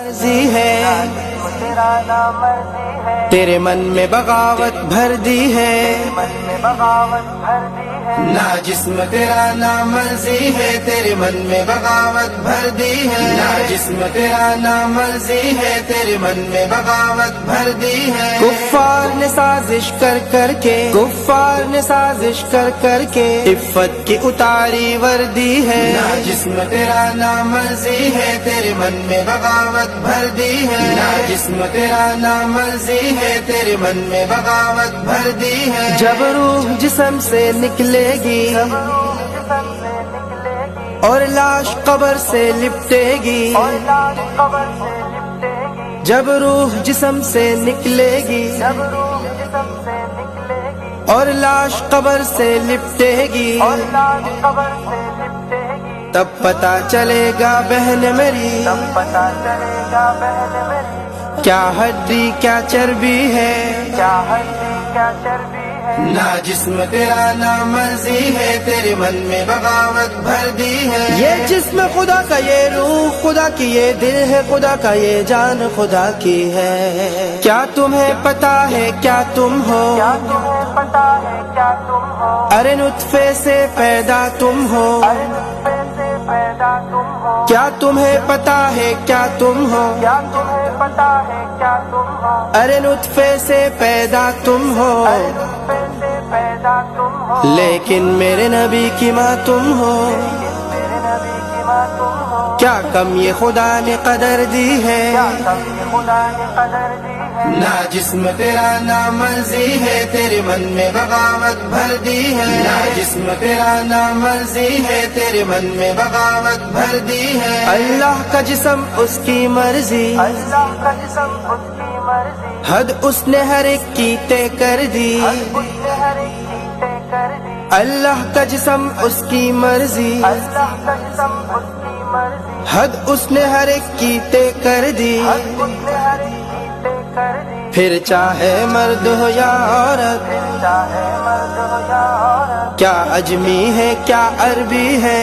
مرضی ہے، تیرے من میں بغاوت بھر دی ہے، نہ جسم تیرا نہ مرضی ہے، تیرے من میں بغاوت بھر دی ہے، نہ جسم تیرا نہ مرضی ہے، تیرے من میں بغاوت بھر دی ہے۔ کفار نے سازش کر کر کے، کفار نے سازش کر کر کے عفت کی اتاری وردی ہے، نہ جسم تیرا نہ مرضی ہے، تیرے من میں بغاوت بھر دی ہے، نہ جسم تیرا نہ مرضی ہے، تیرے من میں بغاوت بھر دی ہے۔ جب روح جسم سے نکلے گی اور لاش قبر سے لپٹے گی، جب روح جسم سے نکلے گی اور لاش قبر سے لپٹے گی، تب پتہ چلے گا بہن میری کیا ہڈی کیا چربی ہے، نہ جسم تیرا نہ مرضی ہے، تیرے من میں بغاوت بھر دی ہے۔ یہ جسم خدا کا، یہ روح خدا کی، یہ دل ہے خدا کا، یہ جان خدا کی ہے۔ کیا تمہیں پتا ہے کیا تم ہو، ارے نطفے سے پیدا تم ہو، کیا تمہیں پتا ہے کیا تم ہو، ارے نطفے سے پیدا تم ہو، لیکن میرے نبی کی ماں تم ہو۔ کیا کم یہ خدا نے قدر دی ہے، نہ جسم تیرا نہ مرضی ہے، تیرے من میں بغاوت بھر دی ہے، نہ جسم تیرا نہ مرضی ہے، تیرے من میں بغاوت بھر دی ہے۔ اللہ کا جسم اس کی مرضی، حد اس نے ہر ایک کی طے کر دی، اللہ کا جسم اس کی مرضی، حد اس نے ہر ایک کی طے کر دی، پھر چاہے مرد ہو یا عورت، کیا اجمی ہے کیا عربی ہے،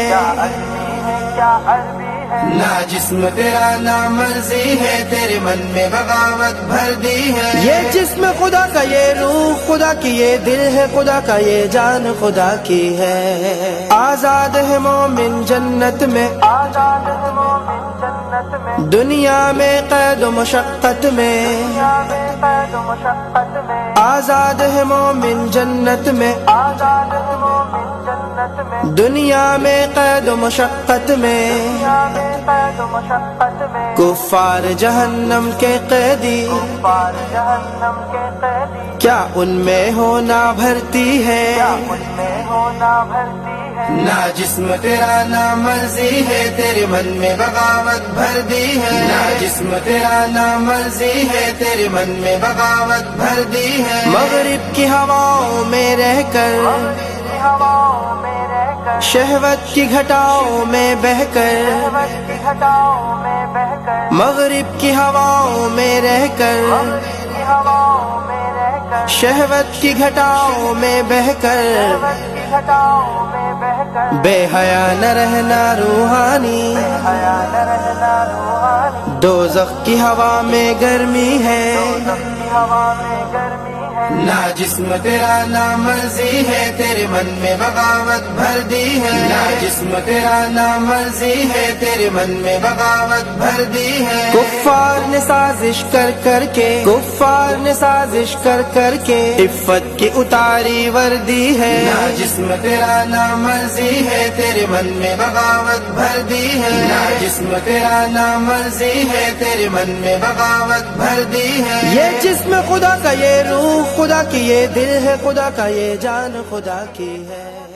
نہ جسم تیرا نہ مرضی ہے، تیرے من میں بغاوت بھر دی ہے۔ یہ جسم خدا کا، یہ روح خدا کی، یہ دل ہے خدا کا، یہ جان خدا کی ہے۔ آزاد ہے مومن جنت میں، دنیا میں قید و مشقت میں، آزاد ہے مومن جنت میں، دنیا میں قید و مشقت میں، کفار جہنم کے قیدی، کیا ان میں ہونا بھرتی ہے، نہ جسم تیرا نہ مرضی ہے، تیرے من میں بغاوت بھر دی ہے، نہ جسم تیرا نہ مرضی ہے، تیرے من میں بغاوت بھر دی ہے۔ مغرب کی ہواؤں میں رہ کر، شہوت کی گھٹاؤں میں بہ کر، مغرب کی ہواؤں میں رہ کر، شہوت کی گھٹاؤں میں بہ کر، بے حیا نہ رہنا روحانی، دوزخ کی ہوا میں گرمی ہے، نہ جسم تیرا نہ مرضی ہے، تیرے من میں بغاوت بھر دی ہے، نہ جسم تیرا نہ مرضی ہے، تیرے من میں بغاوت بھر دی ہے۔ کفار نے سازش کر کر کے، کفار نے سازش کر کر کے عفت کی اتاری وردی ہے، نہ جسم تیرا نہ مرضی ہے، تیرے من میں بغاوت بھر دی ہے، نہ جسم تیرا نہ مرضی ہے، تیرے من میں بغاوت بھر دی ہے۔ یہ جسم خدا کا، یہ روح خدا کی، یہ دل ہے خدا کا، یہ جان خدا کی ہے۔